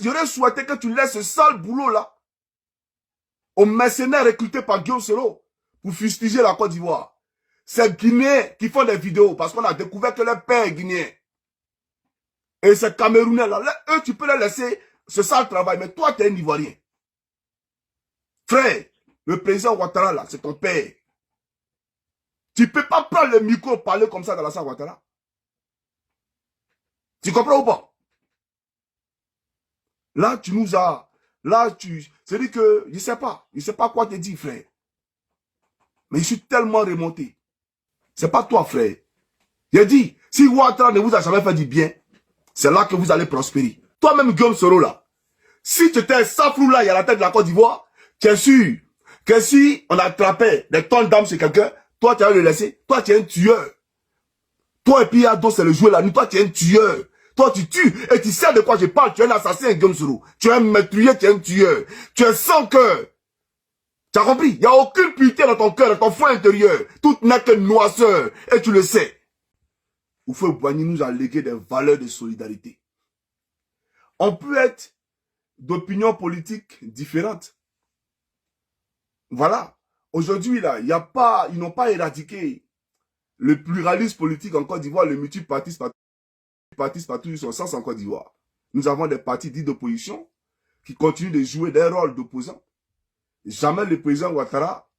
j'aurais souhaité que tu laisses ce sale boulot-là aux mercenaires recrutés par Guillaume Soro pour fustiger la Côte d'Ivoire. C'est Guinéens qui font des vidéos parce qu'on a découvert que leur père est guinéen. Et ces Camerounais-là, eux, tu peux les laisser ce sale travail, mais toi, tu es un Ivoirien. Frère, le président Ouattara, là, c'est ton père. Tu ne peux pas prendre le micro et parler comme ça dans la salle Ouattara. Tu comprends ou pas? Là, tu nous as... Là, c'est-à-dire que, je ne sais pas quoi te dire, frère. Mais je suis tellement remonté. C'est pas toi, frère. J'ai dit, si Ouattara ne vous a jamais fait du bien, c'est là que vous allez prospérer. Toi-même, Guillaume Soro, là, si tu étais un safrou là, il y a la tête de la Côte d'Ivoire, tu es sûr que si on attrapait des tonnes d'âmes chez quelqu'un, toi, tu vas le laisser. Toi, tu es un tueur. Toi et puis Ado, c'est le jouet la nuit. Toi, tu es un tueur. Toi, tu tues. Et tu sais de quoi je parle. Tu es un assassin, Guillaume Soro. Tu es un meurtrier, tu es un tueur. Tu es sans cœur. Tu as compris? Il n'y a aucune pureté dans ton cœur, dans ton fond intérieur. Tout n'est que noisseur. Et tu le sais. Oufoué Boigny nous a légué des valeurs de solidarité. On peut être d'opinions politiques différentes. Voilà. Aujourd'hui, là, ils n'ont pas éradiqué le pluralisme politique en Côte d'Ivoire, le multipartisme partout son sens en Côte d'Ivoire. Nous avons des partis dits d'opposition qui continuent de jouer des rôles d'opposants. Jamais le président Ouattara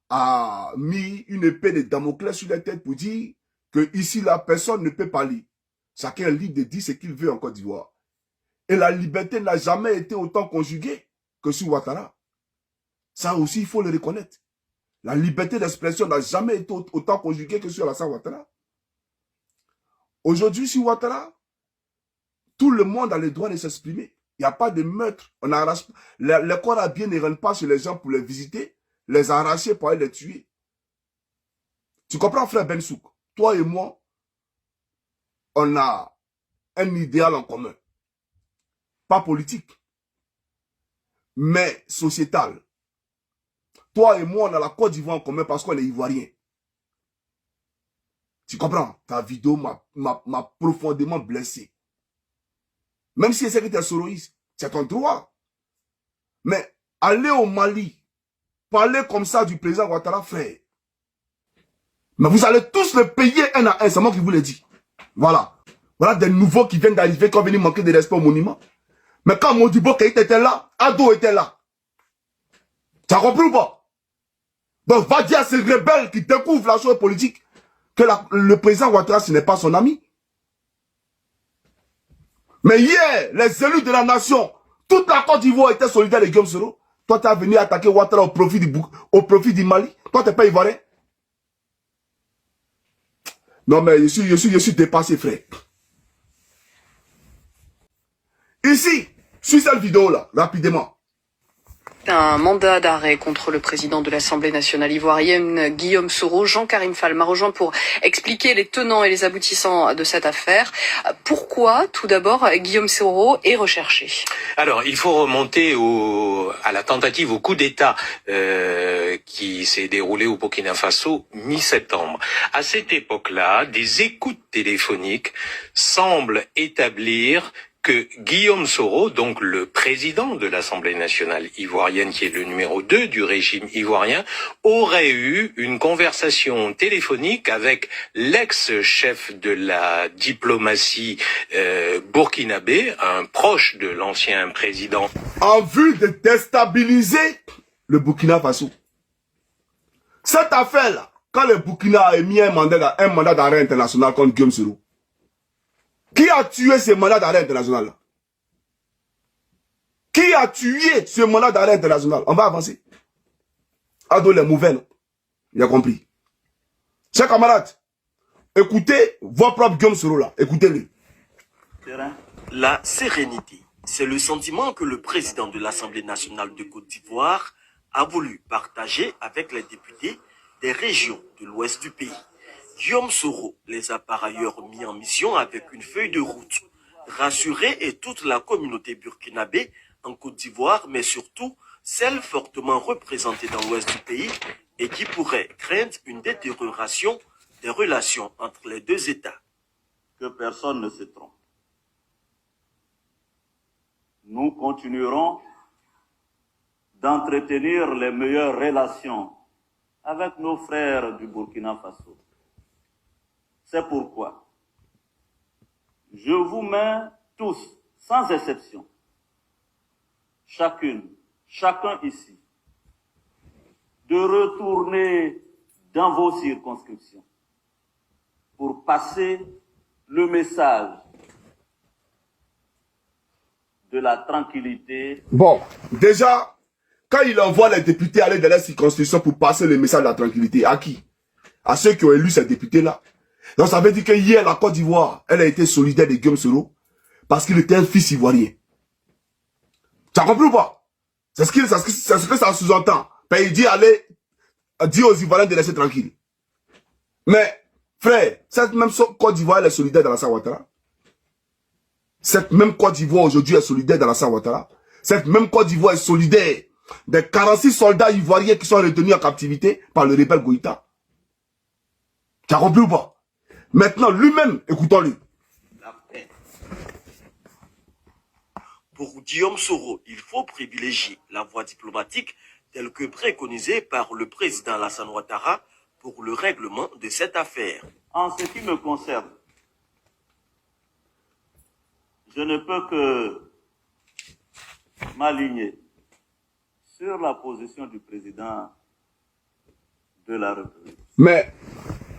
a mis une épée de Damoclès sur la tête pour dire que ici, la personne ne peut parler. Chacun est libre de dire ce qu'il veut en Côte d'Ivoire. Et la liberté n'a jamais été autant conjuguée que sur Ouattara. Ça aussi, il faut le reconnaître. La liberté d'expression n'a jamais été autant conjuguée que sur Alassane Ouattara. Aujourd'hui, sur Ouattara, tout le monde a le droit de s'exprimer. Il n'y a pas de meurtre. On arrache. Les corps à bien ne rentrent pas chez les gens pour les visiter, les arracher pour aller les tuer. Tu comprends, frère Bensouk? Toi et moi, on a un idéal en commun. Pas politique, mais sociétal. Toi et moi, on a la Côte d'Ivoire en commun parce qu'on est ivoirien. Tu comprends? Ta vidéo m'a profondément blessé. Même si c'est que tu es soroïste, c'est ton droit. Mais aller au Mali, parler comme ça du président Ouattara, frère. Mais vous allez tous le payer un à un, c'est moi qui vous le dis. Voilà. Voilà des nouveaux qui viennent d'arriver, qui ont venu manquer de respect au monument. Mais quand Modibo Keïta était là, Ado était là. Tu as compris ou pas? Donc va dire à ces rebelles qui découvrent la chose politique que le président Ouattara, ce n'est pas son ami. Mais hier, les élus de la nation, toute la Côte d'Ivoire était solidaire de Guillaume Soro. Toi, tu as venu attaquer Ouattara au profit du Mali. Toi, tu n'es pas ivoirien. Non, mais je suis dépassé, frère. Ici, sur cette vidéo-là, rapidement. Un mandat d'arrêt contre le président de l'Assemblée nationale ivoirienne, Guillaume Soro. Jean-Karim Fall m'a rejoint pour expliquer les tenants et les aboutissants de cette affaire. Pourquoi, tout d'abord, Guillaume Soro est recherché? Alors, il faut remonter à la tentative, au coup d'État qui s'est déroulé au Burkina Faso mi-septembre. À cette époque-là, des écoutes téléphoniques semblent établir que Guillaume Soro, donc le président de l'Assemblée nationale ivoirienne, qui est le numéro 2 du régime ivoirien, aurait eu une conversation téléphonique avec l'ex-chef de la diplomatie burkinabé, un proche de l'ancien président. En vue de déstabiliser le Burkina Faso. Cette affaire-là, quand le Burkina a émis un mandat d'arrêt international contre Guillaume Soro, qui a tué ce mandat d'arrêt international là? Qui a tué ce mandat d'arrêt international? On va avancer. Ado les mauvais, non? Il a compris. Chers camarades, écoutez votre propre Guillaume Soro là. Écoutez-le. La sérénité, c'est le sentiment que le président de l'Assemblée nationale de Côte d'Ivoire a voulu partager avec les députés des régions de l'ouest du pays. Guillaume Soro les a par ailleurs mis en mission avec une feuille de route. Rassurer et toute la communauté burkinabé en Côte d'Ivoire, mais surtout celle fortement représentée dans l'ouest du pays et qui pourrait craindre une détérioration des relations entre les deux États. Que personne ne se trompe. nous continuerons d'entretenir les meilleures relations avec nos frères du Burkina Faso. C'est pourquoi je vous mets tous, sans exception, chacun ici, de retourner dans vos circonscriptions pour passer le message de la tranquillité. Bon, déjà, quand il envoie les députés aller dans la circonscription pour passer le message de la tranquillité, à qui? À ceux qui ont élu ces députés-là. Donc ça veut dire que hier, la Côte d'Ivoire, elle a été solidaire de Guillaume Soro parce qu'il était un fils ivoirien. Tu as compris ou pas? C'est ce que ça sous-entend. Il dit allez, dire aux Ivoiriens de laisser tranquille. Mais, frère, cette même Côte d'Ivoire, elle est solidaire dans la Ouattara. Cette même Côte d'Ivoire aujourd'hui est solidaire dans la Ouattara. Cette même Côte d'Ivoire est solidaire des 46 soldats ivoiriens qui sont retenus en captivité par le rebelle Goïta. Tu as compris ou pas? Maintenant, lui-même, écoutons-le. La paix. Pour Guillaume Soro, il faut privilégier la voie diplomatique telle que préconisée par le président Alassane Ouattara pour le règlement de cette affaire. En ce qui me concerne, je ne peux que m'aligner sur la position du président de la République. Mais,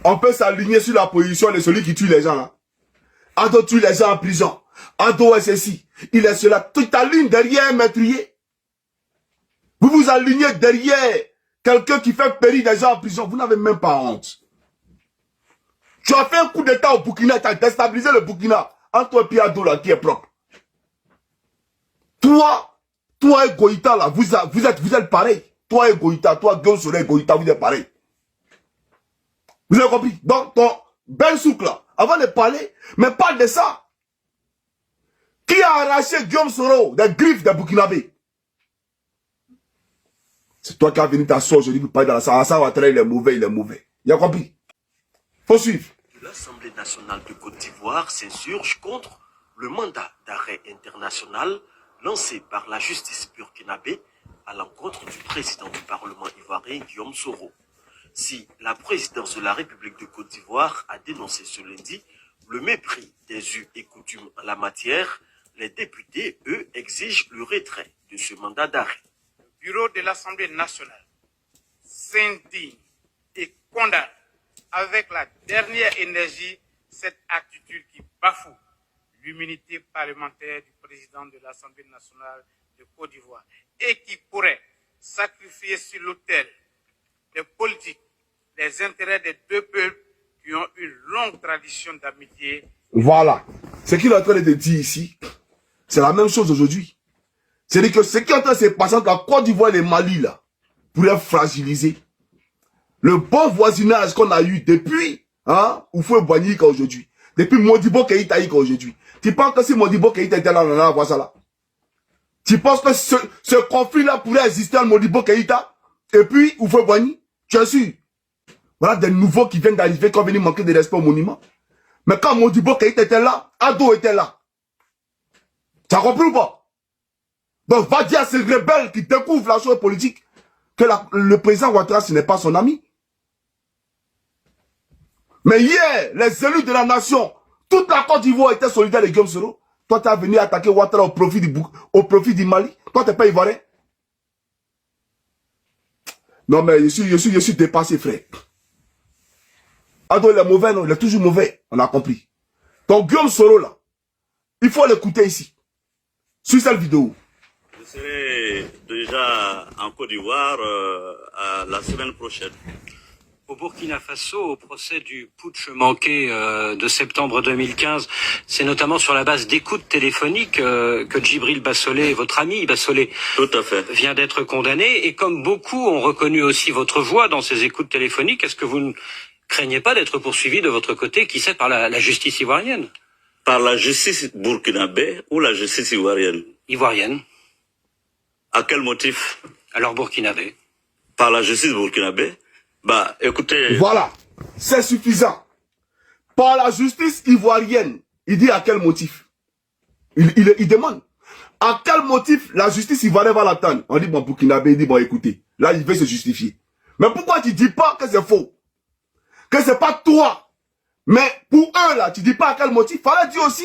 on peut s'aligner sur la position de celui qui tue les gens là. Ado tue les gens en prison. Ado SSI. Il est cela. Toute ta ligne derrière un meurtrier. Vous vous alignez derrière quelqu'un qui fait périr des gens en prison. Vous n'avez même pas honte. Tu as fait un coup d'état au Burkina. Tu as déstabilisé le Burkina. Entre toi et puis Ado là qui est propre. Toi et Goïta là, vous êtes pareil. Toi et Goïta, toi Guillaume Soro et Goïta, vous êtes pareil. Vous avez compris? Donc, ton Ben Souk là, avant de parler, mais parle de ça. Qui a arraché Guillaume Soro des griffes des Burkinabés? C'est toi qui as venu t'asseoir aujourd'hui pour parler dans la salle. Ça va traiter, il est mauvais, il est mauvais. Il a compris? Faut suivre. L'Assemblée nationale de Côte d'Ivoire s'insurge contre le mandat d'arrêt international lancé par la justice burkinabé à l'encontre du président du Parlement ivoirien Guillaume Soro. Si la présidence de la République de Côte d'Ivoire a dénoncé ce lundi le mépris des us et coutumes en la matière, les députés, eux, exigent le retrait de ce mandat d'arrêt. Le bureau de l'Assemblée nationale s'indigne et condamne avec la dernière énergie cette attitude qui bafoue l'immunité parlementaire du président de l'Assemblée nationale de Côte d'Ivoire et qui pourrait sacrifier sur l'autel des politiques les intérêts des deux peuples qui ont une longue tradition d'amitié. Voilà. Ce qu'il est en train de dire ici, c'est la même chose aujourd'hui. C'est-à-dire que ce qui est en train de se passer entre la Côte d'Ivoire et le Mali, là, pourrait fragiliser le bon voisinage qu'on a eu depuis, Houphouët-Boigny aujourd'hui. Depuis Modibo Keïta aujourd'hui. Tu penses que si Modibo Keïta était là, on allait avoir ça là? Tu penses que ce conflit-là pourrait exister en Modibo Keïta? Et puis, Houphouët-Boigny? Tu es sûr? Voilà des nouveaux qui viennent d'arriver, qui ont venu manquer de respect au monument. Mais quand Modibo Keïta était là, Ado était là. Tu as compris ou pas? Donc, va dire à ces rebelles qui découvrent la chose politique que le président Ouattara, ce n'est pas son ami. Mais hier, les élus de la nation, toute la Côte d'Ivoire était solidaire de Guillaume Soro. Toi, tu as venu attaquer Ouattara au profit du Mali. Toi, tu n'es pas ivoirien. Non, mais je suis dépassé, frère. Ado, il est mauvais, non? Il est toujours mauvais. On a compris. Donc, Guillaume Soro, là, il faut l'écouter ici. Sur cette vidéo. Je serai déjà en Côte d'Ivoire la semaine prochaine. Au Burkina Faso, au procès du putsch manqué de septembre 2015, c'est notamment sur la base d'écoutes téléphoniques que Djibril Bassolé, votre ami Bassolé, Tout à fait. vient d'être condamné. Et comme beaucoup ont reconnu aussi votre voix dans ces écoutes téléphoniques, est-ce que vous ne craignez pas d'être poursuivi de votre côté, qui sait, par la justice ivoirienne? Par la justice burkinabé ou la justice ivoirienne? Ivoirienne. À quel motif? Alors burkinabé. Par la justice burkinabé? Bah, écoutez... Voilà. C'est suffisant. Par la justice ivoirienne, il dit à quel motif? Il demande. À quel motif la justice ivoirienne va l'attendre? On dit, bon, Burkinabé, il dit, bon, écoutez, là, il veut se justifier. Mais pourquoi tu dis pas que c'est faux? Que c'est pas toi? Mais pour eux, là, tu dis pas à quel motif? Fallait dire aussi,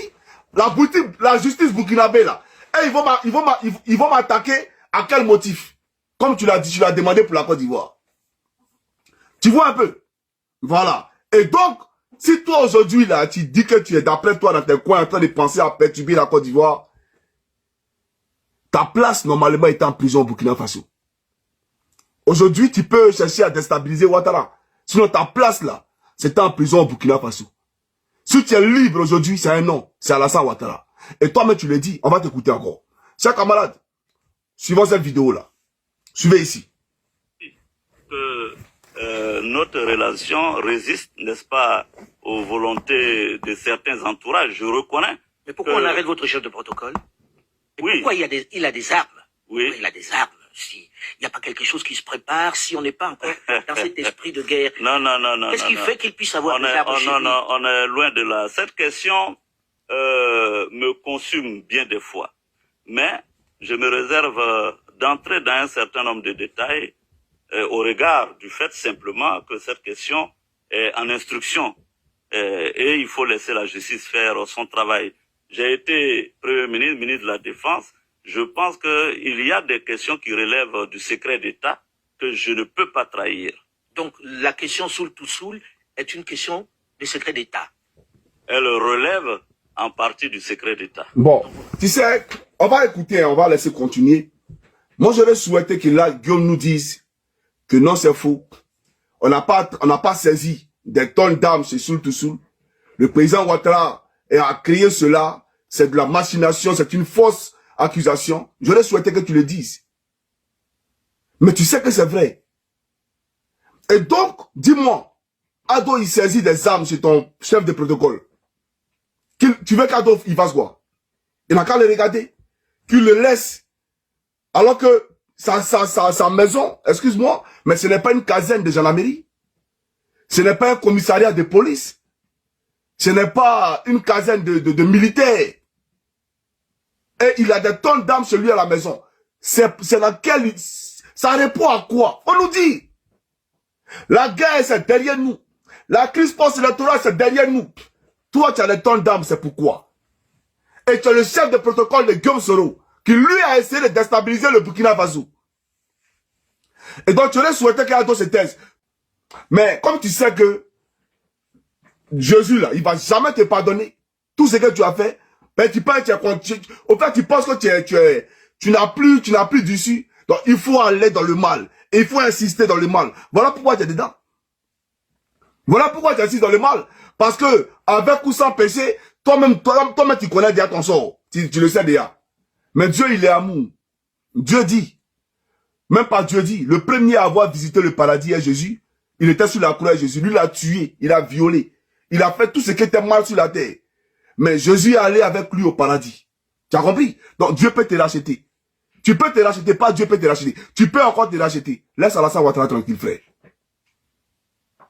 la justice burkinabé, là. Et ils vont m'attaquer à quel motif? Comme tu l'as dit, tu l'as demandé pour la Côte d'Ivoire. Tu vois un peu? Voilà. Et donc, si toi aujourd'hui, là, tu dis que tu es d'après toi dans tes coins en train de penser à perturber la Côte d'Ivoire, ta place, normalement, est en prison au Burkina Faso. Aujourd'hui, tu peux chercher à déstabiliser Ouattara. Sinon, ta place, là, c'est en prison au Burkina Faso. Si tu es libre aujourd'hui, c'est un nom. C'est Alassane Ouattara. Et toi-même, tu le dis, on va t'écouter encore. Chers camarades, suivons cette vidéo-là. Suivez ici. Que notre relation résiste, n'est-ce pas, aux volontés de certains entourages. Je reconnais. Mais pourquoi on arrête votre chef de protocole? Et Oui. pourquoi il a des armes? Oui. Pourquoi il a des armes? Si il n'y a pas quelque chose qui se prépare, si on n'est pas encore dans cet esprit de guerre. Non. Qu'est-ce qui fait qu'il puisse avoir des armes chez lui? On est loin de là. Cette question me consume bien des fois. Mais je me réserve d'entrer dans un certain nombre de détails au regard du fait simplement que cette question est en instruction. Et il faut laisser la justice faire son travail. J'ai été Premier ministre, ministre de la Défense. Je pense qu'il y a des questions qui relèvent du secret d'État que je ne peux pas trahir. Donc la question Soul to Soul est une question de secret d'État. Elle relève en partie du secret d'État. Bon, tu sais, on va écouter, on va laisser continuer. Moi, je vais souhaiter que là, Guillaume nous dise que non, c'est faux. On n'a pas saisi des tonnes d'armes chez Soul to Soul. Le président Ouattara a créé cela. C'est de la machination, c'est une fausse accusation. J'aurais souhaité que tu le dises. Mais tu sais que c'est vrai. Et donc, dis-moi, Ado, il saisit des armes chez ton chef de protocole. Tu veux qu'Ado, il fasse quoi? Il n'a qu'à le regarder. Qu'il le laisse. Alors que sa maison, excuse-moi, mais ce n'est pas une caserne de gendarmerie. Ce n'est pas un commissariat de police. Ce n'est pas une caserne de militaires. Et il a des tonnes d'armes chez lui à la maison. C'est laquelle... Ça répond à quoi? On nous dit. La guerre, c'est derrière nous. La crise post-électorale, c'est derrière nous. Toi, tu as des tonnes d'armes, c'est pourquoi? Et tu es le chef de protocole de Guillaume Soro, qui lui a essayé de déstabiliser le Burkina Faso. Et donc, tu aurais souhaité qu'Ado se taise. Mais comme tu sais que Jésus, là, il va jamais te pardonner tout ce que tu as fait, mais tu penses que tu n'as plus d'issue. Donc, il faut aller dans le mal. Et il faut insister dans le mal. Voilà pourquoi tu es dedans. Voilà pourquoi tu insistes dans le mal. Parce que, avec ou sans péché, toi-même, tu connais déjà ton sort. Tu le sais déjà. Mais Dieu, il est amour. Dieu dit, même pas Dieu dit, le premier à avoir visité le paradis est Jésus. Il était sur la croix, Jésus. Lui, l'a tué. Il a violé. Il a fait tout ce qui était mal sur la terre. Mais Jésus est allé avec lui au paradis. Tu as compris? Donc, Dieu peut te racheter. Tu peux te racheter, pas Dieu peut te racheter. Tu peux encore te racheter. Laisse Alassane Ouattara tranquille, frère.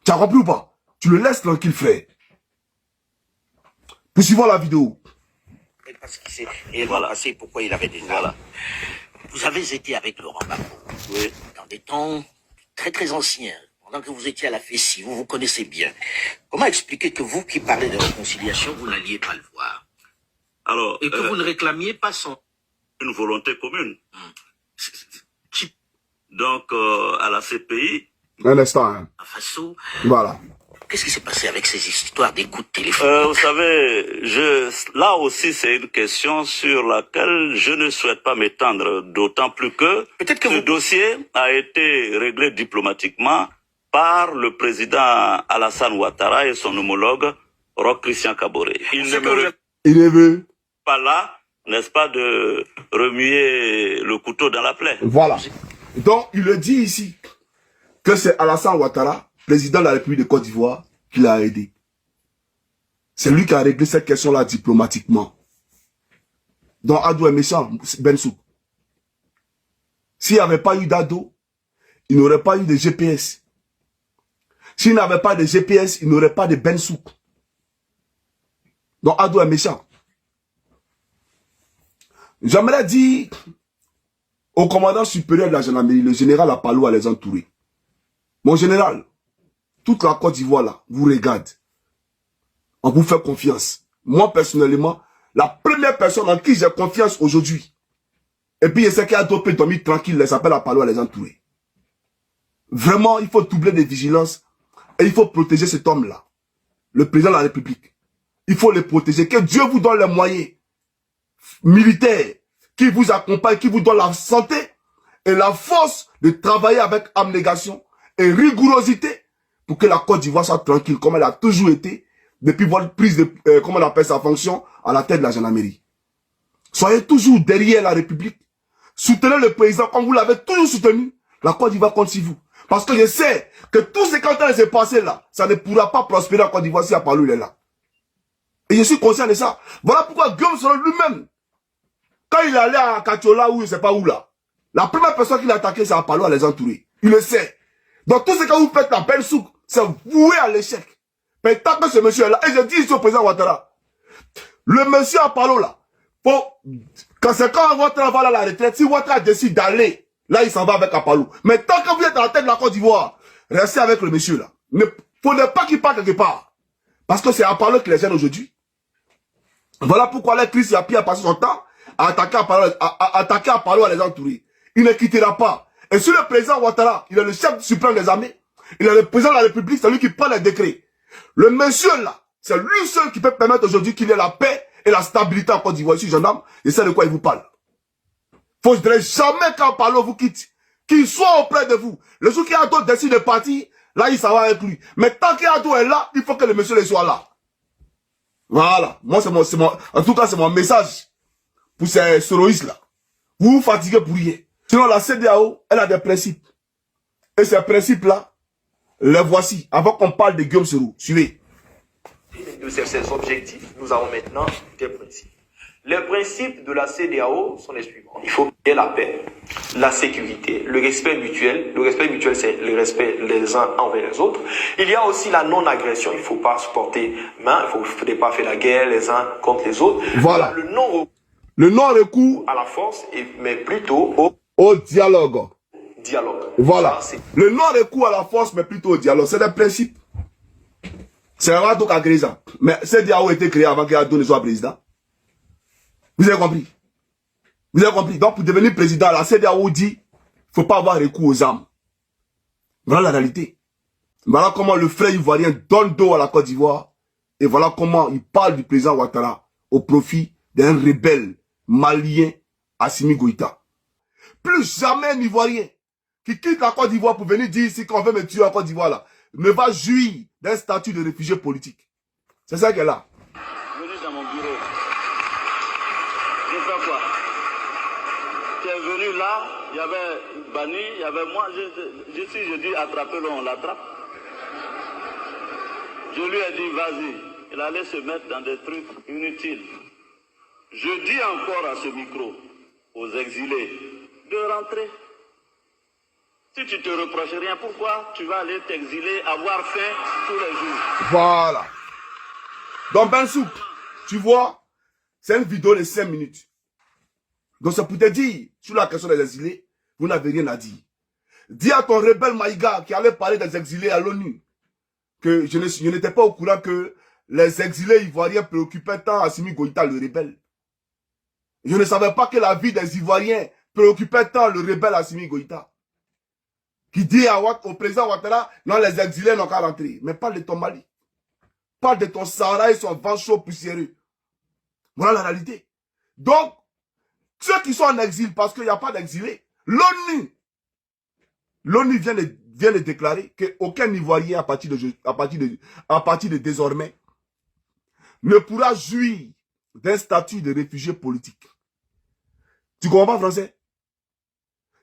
Tu as compris ou pas? Tu le laisses tranquille, frère. Poursuivons la vidéo. Parce qu'il s'est réellement passé pourquoi il avait des armes. Vous avez été avec Laurent Gbagbo, dans des temps très très anciens, pendant que vous étiez à la FECI, vous vous connaissez bien. Comment expliquer que vous qui parlez de réconciliation, vous n'alliez pas le voir? Alors, et que vous ne réclamiez pas son... Une volonté commune. Donc, à la CPI... Un instant, hein. Faso, voilà. Qu'est-ce qui s'est passé avec ces histoires d'écoute téléphonique? Vous savez, là aussi, c'est une question sur laquelle je ne souhaite pas m'étendre, d'autant plus que ce dossier a été réglé diplomatiquement par le président Alassane Ouattara et son homologue Roch Christian Kaboré. Il ne veut pas là, n'est-ce pas, de remuer le couteau dans la plaie. Voilà. Donc, il le dit ici que c'est Alassane Ouattara, président de la République de Côte d'Ivoire, qui l'a aidé. C'est lui qui a réglé cette question-là diplomatiquement. Donc, Ado est méchant, Bensou. S'il n'y avait pas eu d'Ado, il n'aurait pas eu de GPS. S'il n'avait pas de GPS, il n'aurait pas de Bensou. Donc, Ado est méchant. J'aimerais dire au commandant supérieur de la gendarmerie, le général Apalo, à les entourer. Mon général, toute la Côte d'Ivoire là, vous regarde. On vous fait confiance. Moi, personnellement, la première personne en qui j'ai confiance aujourd'hui, et puis il sait qu'il a dopé, dormi tranquille, il s'appelle Apalo, à les entourer. Vraiment, il faut doubler de vigilance et il faut protéger cet homme-là, le président de la République. Il faut le protéger. Que Dieu vous donne les moyens militaires qui vous accompagnent, qui vous donne la santé et la force de travailler avec abnégation et rigourosité pour que la Côte d'Ivoire soit tranquille comme elle a toujours été depuis votre prise de, comment on appelle sa fonction, à la tête de la gendarmerie. Soyez toujours derrière la République. Soutenez le président comme vous l'avez toujours soutenu. La Côte d'Ivoire compte sur vous. Parce que je sais que tout ce qui est en train de se passer là, ça ne pourra pas prospérer en Côte d'Ivoire si Apalo est là. Et je suis conscient de ça. Voilà pourquoi Guillaume Soro lui-même, quand il est allé à Katiola ou je ne sais pas où là, la première personne qu'il a attaqué, c'est Apalo à les entourer. Il le sait. Donc tout ce que vous faites à Ben Souk, c'est voué à l'échec. Mais tant que ce monsieur est là, et je dis ici au président Ouattara, le monsieur Apalo là, quand Ouattara va à la retraite, si Ouattara décide d'aller, là il s'en va avec Apalo. Mais tant que vous êtes à la tête de la Côte d'Ivoire, restez avec le monsieur là. Ne faudrait pas qu'il parte quelque part. Parce que c'est Apalo qui les gêne aujourd'hui. Voilà pourquoi le Christ Yapi a passé son temps à attaquer Apalo à les entourer. Il ne quittera pas. Et sur le président Ouattara, il est le chef suprême des armées, il est le président de la République, c'est lui qui prend les décrets. Le monsieur là, c'est lui seul qui peut permettre aujourd'hui qu'il y ait la paix et la stabilité en Côte d'Ivoire. Ici, gendarme, et c'est de quoi il vous parle. Faudrait jamais qu'Apalo vous quitte, qu'il soit auprès de vous. Le jour qu'Ado décide de partir, là, il s'en va avec lui. Mais tant qu'Ado est là, il faut que le monsieur soit là. Voilà. Moi, en tout cas, c'est mon message pour ces soroïstes là. Vous vous fatiguez pour rien. Sinon, la CEDEAO, elle a des principes. Et ces principes-là, les voici. Avant qu'on parle de Guillaume Soro, suivez. De ces objectifs, nous avons maintenant des principes. Les principes de la CEDEAO sont les suivants. Il faut qu'il y ait la paix, la sécurité, le respect mutuel. Le respect mutuel, c'est le respect les uns envers les autres. Il y a aussi la non-agression. Il ne faut pas se porter main. Il ne faut pas faire la guerre les uns contre les autres. Voilà. Le non-recours à la force, mais plutôt au dialogue. Voilà. Ça, le non-recours à la force, mais plutôt au dialogue. C'est des principes. C'est rare donc à créer ça. Mais CEDEAO a été créé avant qu'Ado ne soit président. Vous avez compris? Vous avez compris? Donc, pour devenir président, la CEDEAO dit, il ne faut pas avoir recours aux armes. Voilà la réalité. Voilà comment le frère ivoirien donne dos à la Côte d'Ivoire. Et voilà comment il parle du président Ouattara au profit d'un rebelle malien, Assimi Goïta. Plus jamais un Ivoirien qui quitte la Côte d'Ivoire pour venir dire ici qu'on veut me tuer en Côte d'Ivoire là, ne va jouir d'un statut de réfugié politique. C'est ça qu'elle a. Venu dans mon bureau. Je fais quoi? Tu es venu là, il y avait Bani, il y avait moi. Je dis attrapez-le, on l'attrape. Je lui ai dit vas-y. Il allait se mettre dans des trucs inutiles. Je dis encore à ce micro, aux exilés, de rentrer. Si tu te reproches rien, pourquoi tu vas aller t'exiler, avoir faim tous les jours? Voilà. Donc Ben Souk, tu vois, c'est une vidéo de 5 minutes. Donc c'est pour te dire, sur la question des exilés, vous n'avez rien à dire. Dis à ton rebelle Maïga qui allait parler des exilés à l'ONU que je n'étais pas au courant que les exilés ivoiriens préoccupaient tant Assimi Goïta, le rebelle. Je ne savais pas que la vie des Ivoiriens préoccupait tant le rebelle Assimi Goïta. Qui dit au président Ouattara, non, les exilés n'ont qu'à rentrer. Mais parle de ton Mali. Parle de ton Sahara et son vent chaud poussiéreux. Voilà la réalité. Donc, ceux qui sont en exil, parce qu'il n'y a pas d'exilés, l'ONU vient de déclarer qu'aucun Ivoirien à partir de désormais ne pourra jouir d'un statut de réfugié politique. Tu comprends pas français?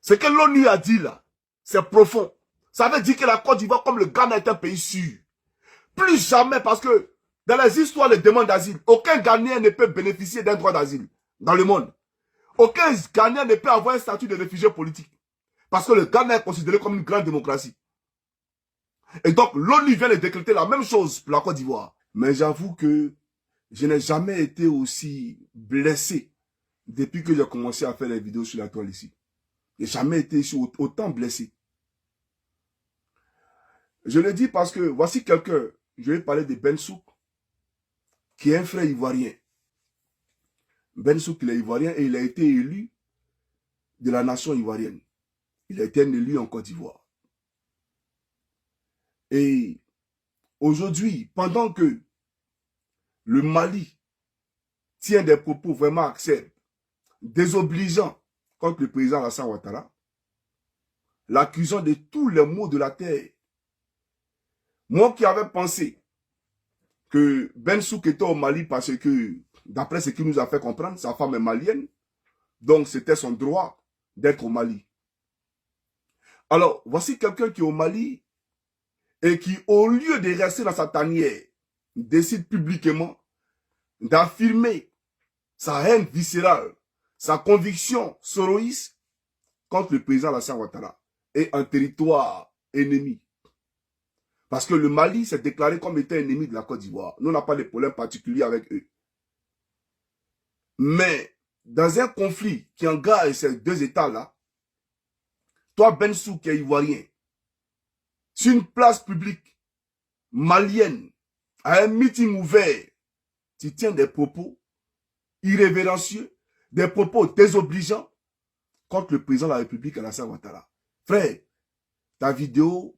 Ce que l'ONU a dit là, c'est profond. Ça veut dire que la Côte d'Ivoire, comme le Ghana, est un pays sûr. Plus jamais, parce que dans les histoires de demande d'asile, aucun Ghanéen ne peut bénéficier d'un droit d'asile dans le monde. Aucun Ghanéen ne peut avoir un statut de réfugié politique. Parce que le Ghana est considéré comme une grande démocratie. Et donc, l'ONU vient de décréter la même chose pour la Côte d'Ivoire. Mais j'avoue que je n'ai jamais été aussi blessé depuis que j'ai commencé à faire les vidéos sur la toile ici. J'ai jamais été autant blessé. Je le dis parce que voici quelqu'un, je vais parler de Ben Souk, qui est un frère ivoirien. Ben Souk, il est ivoirien et il a été élu de la nation ivoirienne. Il a été un élu en Côte d'Ivoire. Et aujourd'hui, pendant que le Mali tient des propos vraiment acerbes, désobligeants contre le président Alassane Ouattara, l'accusant de tous les maux de la terre. Moi qui avais pensé que Ben Souk était au Mali parce que, d'après ce qu'il nous a fait comprendre, sa femme est malienne, donc c'était son droit d'être au Mali. Alors, voici quelqu'un qui est au Mali et qui, au lieu de rester dans sa tanière, décide publiquement d'affirmer sa haine viscérale, sa conviction soroïste contre le président Alassane Ouattara et un territoire ennemi. Parce que le Mali s'est déclaré comme étant ennemi de la Côte d'Ivoire. Nous, on n'a pas de problème particulier avec eux. Mais, dans un conflit qui engage ces deux États-là, toi, Ben Souk, qui est ivoirien, sur une place publique malienne, à un meeting ouvert, tu tiens des propos irrévérencieux, des propos désobligeants contre le président de la République, Alassane Ouattara. Frère, ta vidéo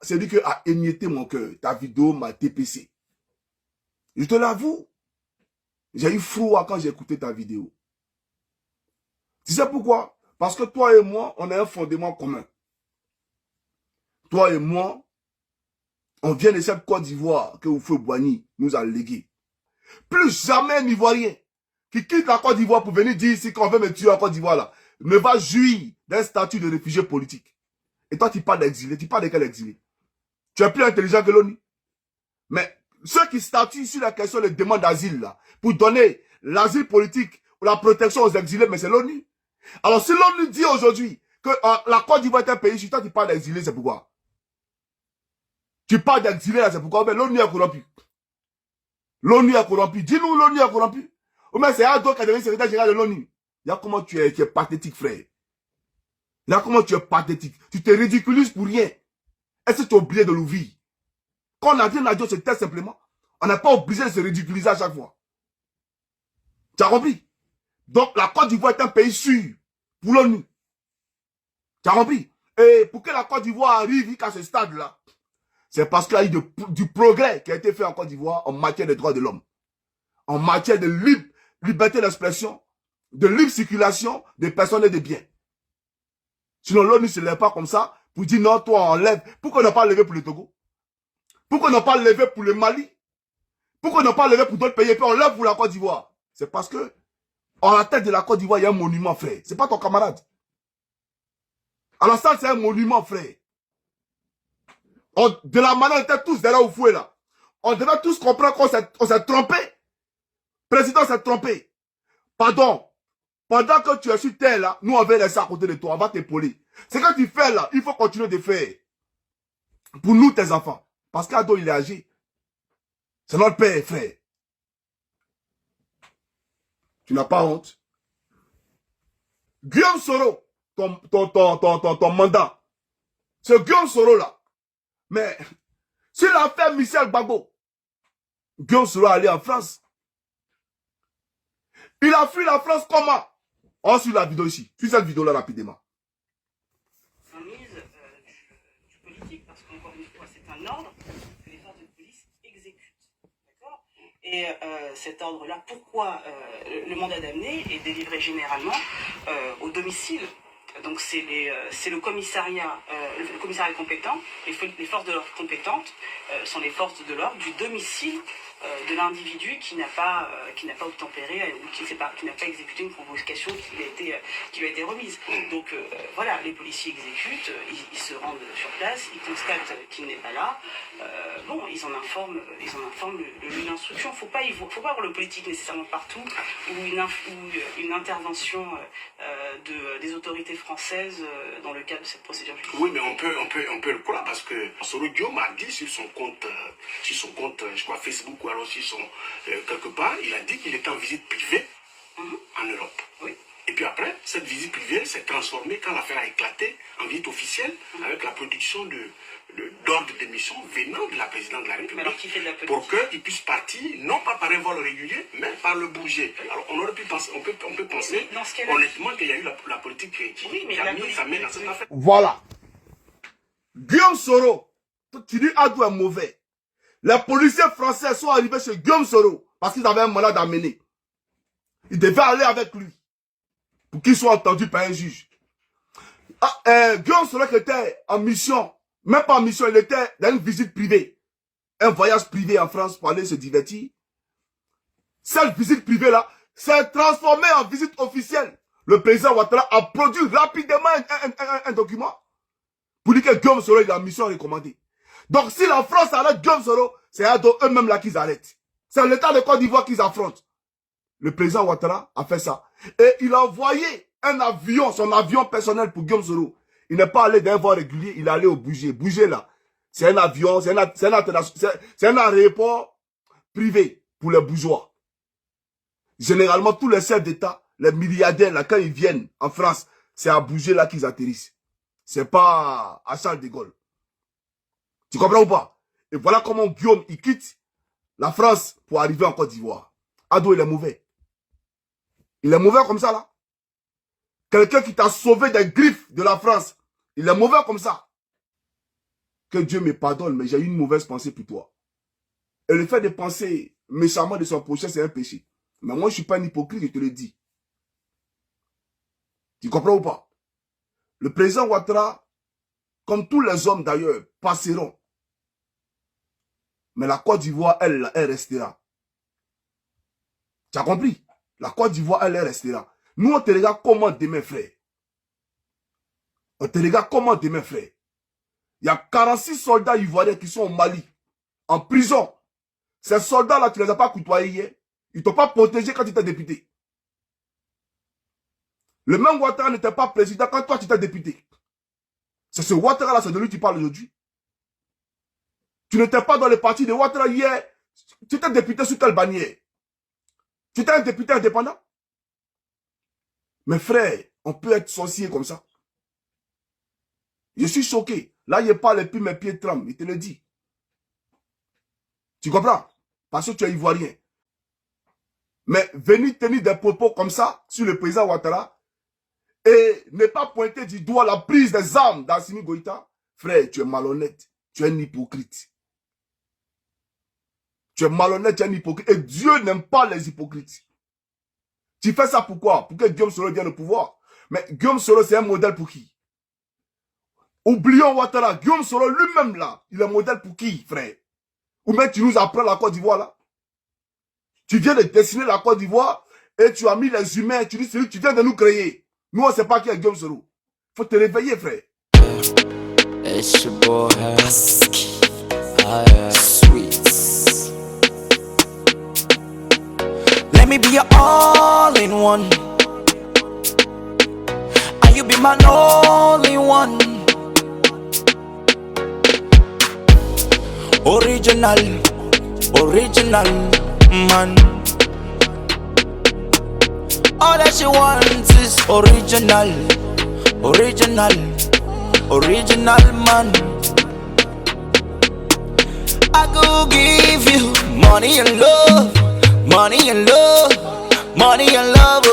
c'est lui qui a émietté mon cœur. Ta vidéo m'a TPC. Je te l'avoue. J'ai eu froid quand j'ai écouté ta vidéo. Tu sais pourquoi? Parce que toi et moi, on a un fondement commun. Toi et moi, on vient de cette Côte d'Ivoire que Oufou Boigny nous a légué. Plus jamais un Ivoirien qui quitte la Côte d'Ivoire pour venir dire ici qu'on veut me tuer en Côte d'Ivoire là, ne va jouir d'un statut de réfugié politique. Et toi, tu parles d'exilé. Tu parles de quel exilé? Tu es plus intelligent que l'ONU. Mais ceux qui statuent sur la question des demandes d'asile là, pour donner l'asile politique ou la protection aux exilés, mais c'est l'ONU. Alors si l'ONU dit aujourd'hui que la Côte d'Ivoire est un pays, si toi tu parles d'exilé, c'est pourquoi? Tu parles d'exilé là, c'est pourquoi? Mais l'ONU est corrompu. L'ONU est corrompu. Dis-nous l'ONU est corrompu. Ou bien c'est Ado qui est devenu secrétaire général de l'ONU. Il y a comment tu es pathétique, frère. Il y a comment tu es pathétique. Tu te ridiculises pour rien. Est-ce que tu es obligé de l'ouvrir? Quand on a dit Nadio, c'était simplement. On n'est pas obligé de se ridiculiser à chaque fois. Tu as compris? Donc la Côte d'Ivoire est un pays sûr pour l'ONU. Tu as compris? Et pour que la Côte d'Ivoire arrive jusqu'à ce stade-là, c'est parce qu'il y a eu du progrès qui a été fait en Côte d'Ivoire en matière de droits de l'homme. En matière de liberté d'expression, de libre circulation des personnes et des biens. Sinon l'ONU ne se lève pas comme ça pour dire non, toi enlève. Pourquoi on n'a pas levé pour le Togo? Pourquoi on n'a pas levé pour le Mali? Pourquoi on n'a pas levé pour d'autres pays et puis on lève pour la Côte d'Ivoire? C'est parce que en la tête de la Côte d'Ivoire, il y a un monument, frère. C'est pas ton camarade. Alors ça, c'est un monument, frère. De la manière, on était tous derrière au fouet, là. On devait tous comprendre qu'on s'est trompé. Le président s'est trompé. Pardon. Pendant que tu es sur terre, là, nous, on va laisser à côté de toi. On va t'épauler. C'est que tu fais, là, il faut continuer de faire. Pour nous, tes enfants. Parce qu'Ado, il est âgé. C'est notre père, frère. Tu n'as pas honte. Guillaume Soro, ton mandat. C'est Guillaume Soro, là. Mais, sur l'affaire Michel Gbagbo, Guillaume Soro est allé en France. Il a fui la France comment? On suit la vidéo ici. Suis cette vidéo-là rapidement. Du politique, parce qu'encore une fois, c'est un ordre que les forces de police exécutent. D'accord? Et cet ordre-là, pourquoi le mandat d'amener est délivré généralement au domicile? Donc c'est le commissariat compétent, les forces de l'ordre compétentes sont les forces de l'ordre du domicile de l'individu qui n'a pas obtempéré ou qui n'a pas exécuté une convocation qui lui a été remise. Donc voilà, les policiers exécutent, ils se rendent sur place, ils constatent qu'il n'est pas là. Bon, ils en informent le juge d'instruction. Faut pas avoir le politique nécessairement partout ou une intervention des autorités françaises dans le cadre de cette procédure judiciaire. Oui, mais on peut le croire parce que Soro Guillaume a dit sur son compte, je crois Facebook ou alors sur son quelque part, il a dit qu'il était en visite privée en Europe. Et puis après, cette visite privée s'est transformée quand l'affaire a éclaté en visite officielle avec la production d'ordre de mission venant de la présidente de la République pour qu'il puisse partir, non pas par un vol régulier, mais par le bouger. Alors on aurait pu penser, on peut penser honnêtement qu'il y a eu la politique qui a mis sa main dans cette affaire. Voilà. Guillaume Soro, tu dis Adou est mauvais. Les policiers français sont arrivés chez Guillaume Soro parce qu'ils avaient un malade à mener. Ils devaient aller avec lui pour qu'il soit entendu par un juge. Guillaume Soro qui était en mission, même pas en mission, il était dans une visite privée. Un voyage privé en France pour aller se divertir. Cette visite privée-là s'est transformée en visite officielle. Le président Ouattara a produit rapidement un document pour dire que Guillaume Soro est en mission recommandée. Donc si la France arrête Guillaume Soro, c'est eux-mêmes là qu'ils arrêtent. C'est l'État de Côte d'Ivoire qu'ils affrontent. Le président Ouattara a fait ça. Et il a envoyé un avion, son avion personnel pour Guillaume Soro. Il n'est pas allé d'un vol régulier, il est allé au Bouger. Bouger là, c'est un avion, c'est un aéroport privé pour les bourgeois. Généralement, tous les chefs d'État, les milliardaires, là, quand ils viennent en France, c'est à Bouger là qu'ils atterrissent. C'est pas à Charles de Gaulle. Tu comprends ou pas? Et voilà comment Guillaume, il quitte la France pour arriver en Côte d'Ivoire. Ado, il est mauvais. Il est mauvais comme ça, là. Quelqu'un qui t'a sauvé des griffes de la France, il est mauvais comme ça. Que Dieu me pardonne, mais j'ai eu une mauvaise pensée pour toi. Et le fait de penser méchamment de son prochain, c'est un péché. Mais moi, je ne suis pas un hypocrite, je te le dis. Tu comprends ou pas? Le président Ouattara, comme tous les hommes d'ailleurs, passeront. Mais la Côte d'Ivoire, elle restera. Tu as compris? La Côte d'Ivoire, elle restera. Nous, on te regarde comment demain, frère. On te regarde comment demain, frère. Il y a 46 soldats ivoiriens qui sont au Mali, en prison. Ces soldats-là, tu ne les as pas côtoyés hier. Ils ne t'ont pas protégé quand tu étais député. Le même Ouattara n'était pas président quand toi, tu étais député. C'est ce Ouattara-là, c'est de lui que tu parles aujourd'hui. Tu n'étais pas dans le parti de Ouattara hier. Tu étais député sous quelle bannière? Tu étais un député indépendant? Mais frère, on peut être sorcier comme ça. Je suis choqué. Là, je parle et puis mes pieds tremblent. Il te le dit. Tu comprends? Parce que tu es ivoirien. Mais venir tenir des propos comme ça sur le président Ouattara et ne pas pointer du doigt la prise des armes d'Assimi Goïta, frère, tu es malhonnête. Tu es un hypocrite. Tu es malhonnête, tu es un hypocrite. Et Dieu n'aime pas les hypocrites. Tu fais ça pourquoi? Pour que Guillaume Soro vienne au pouvoir. Mais Guillaume Soro, c'est un modèle pour qui? Oublions Ouattara. Guillaume Soro lui-même là, il est modèle pour qui, frère? Ou même tu nous apprends la Côte d'Ivoire là? Tu viens de dessiner la Côte d'Ivoire et tu as mis les humains, tu dis tu viens de nous créer. Nous on ne sait pas qui est Guillaume Soro. Faut te réveiller, frère. It's your boy Husky, Sweets. Let me be your all-in-one, and you be my only one. Original man. All that she wants is original man. I could give you money and love, money and love, money and love.